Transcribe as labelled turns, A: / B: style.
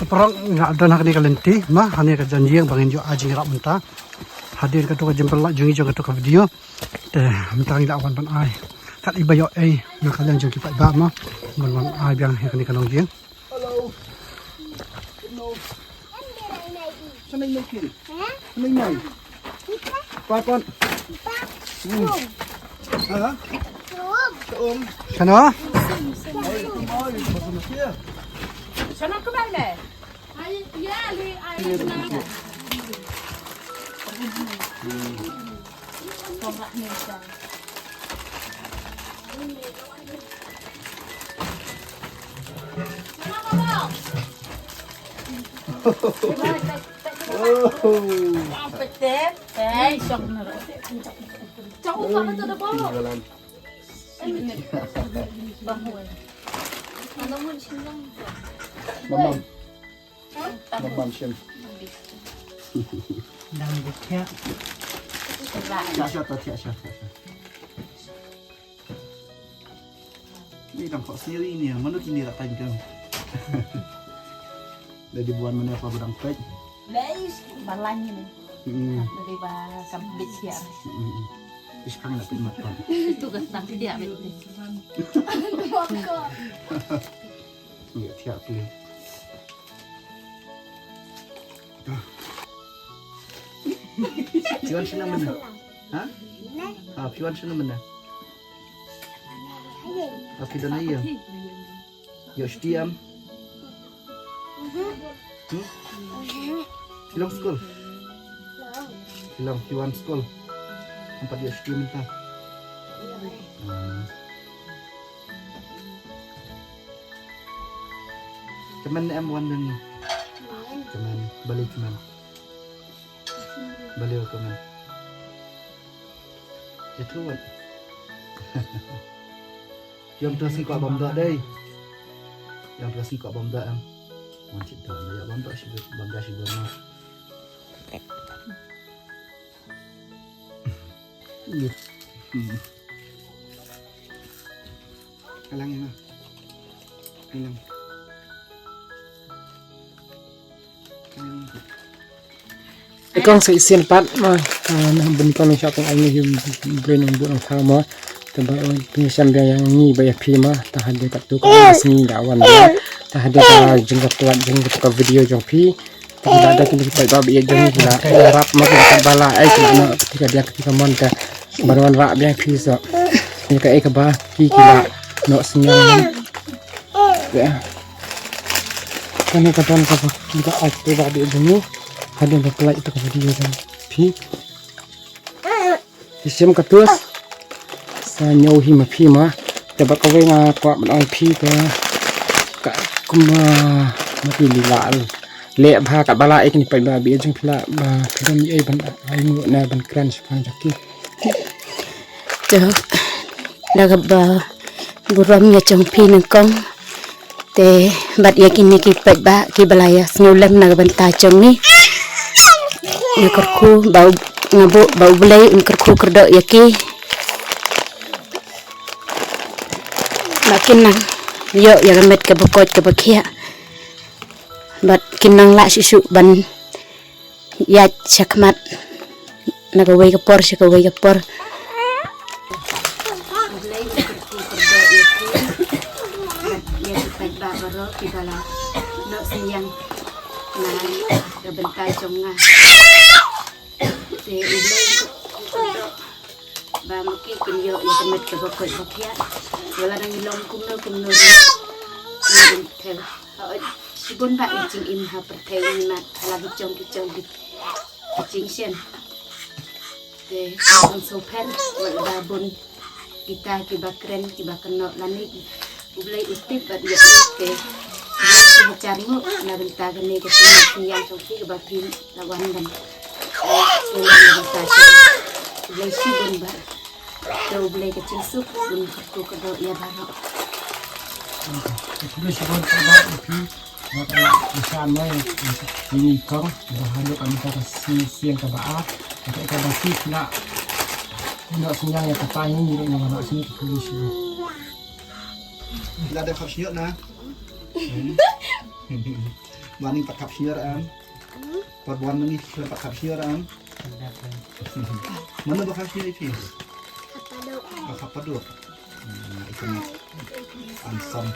A: Perang nggak ada nak ni kalenti, mah hanya kejanji yang bangin jo aji ngerak mentah. Hadir ke tu jempel lak jungi jo ke tu video. Teh mentang ilak wan pan ai. Tak iba yo nak kalian jo kipat ba mah. Wan ai biang ni kanong jing.
B: Hello. Hello. Sanay na kiri. Sanay na. Pakon. Ha? Om.
A: Sana?
C: Sana ke mana? Ya, ali kenal. Tolak ni dah. Mana kau? Oh, betul. Sok nak. Jauh mana tu dah bawa? Bangun. Mana mun siang.
B: Mamam. Mamam siya.
A: Dang bukya.
B: Siya. Ini dang kok sendiri ni, mana kini tak tahu. Dari buan mana apa budang pek?
C: Leis balanya ni. Dari bah kambit siar.
B: Iskang nak pergi makan.
C: Itu kan tak dia betul.
B: Ya tiap pilih. Piwan sana mana? Ha? Ah, piwan sana mana? Api dan ayam. Yo stiam. Hilang school. Hilang piwan school. Tempat dia stiam entah. Cuman M1 dan ni. Cuman balik cuman. Balik cuman. Itu what? Yang tu singkap bom dak deh. Yang tu singkap bom dak am. Macam tu dia bom dak sih bom dak sih bom. Ni. Kalang ni. Kalang.
A: Ikang sa isian pat mah benikan siya kung ano yung brain ng buong sama taba pinsan biya yang ni baya pima tahade kat tu kan sini dawan dia tahade ka jenggot tuat jenggot ka video jong pi tidak ada kita ba biya jong gila rap mak ka bala ai ketika monta baruan rak biya pi so ni ka ka ba ki kila no senyang ya kan ka ton ka kita aktif ba biya jong ada yang pelak itu kepada dia dan pi isim ketus sanyo hima pi mah tebak kau nga kuat menang pi ke kuma mati lilal le bha kat bala ek ni pai ba bi jeng pila ba kedam ye ban ai mu na ban kran sepang jaki
C: Tuh, dah ba buram ya jong pi nengkong te bat ya kini kipat ba ki balaya senulam na banta jong ni kerku bau ngabuk bau belai kerku kerdok yaki makin nang yo ya gamet ke bekot ke bekia bat kinang la susu ban ya chakmat nagaway ke por sikaway ke por thì lên và một cái kinh nghiệm của mình cái bậc bậc kia rồi là đang lông cũng nơi theo ở bốn bạn chính in hợp theo mà là bị trong chính sen để con số pen gọi là bốn kita kibakren kibakenok lani boleh utip pada dia ke carimu na benta gani ke yang sofi kibaki lawan dan boleh sibun ba do boleh kecil sup bun ko kedo ya barok
A: boleh sibun ba pi maka bisa mai ini kong bahan kami kata siang ke baa kita basi nak senyang yang kata ini yang nak sini boleh sibun
B: Là đẹp học nhựa nè. Bani pat kap share am. Perbuan ni pat kap share am. Mana bakal share itu? Bakal paduk. Itu ansam.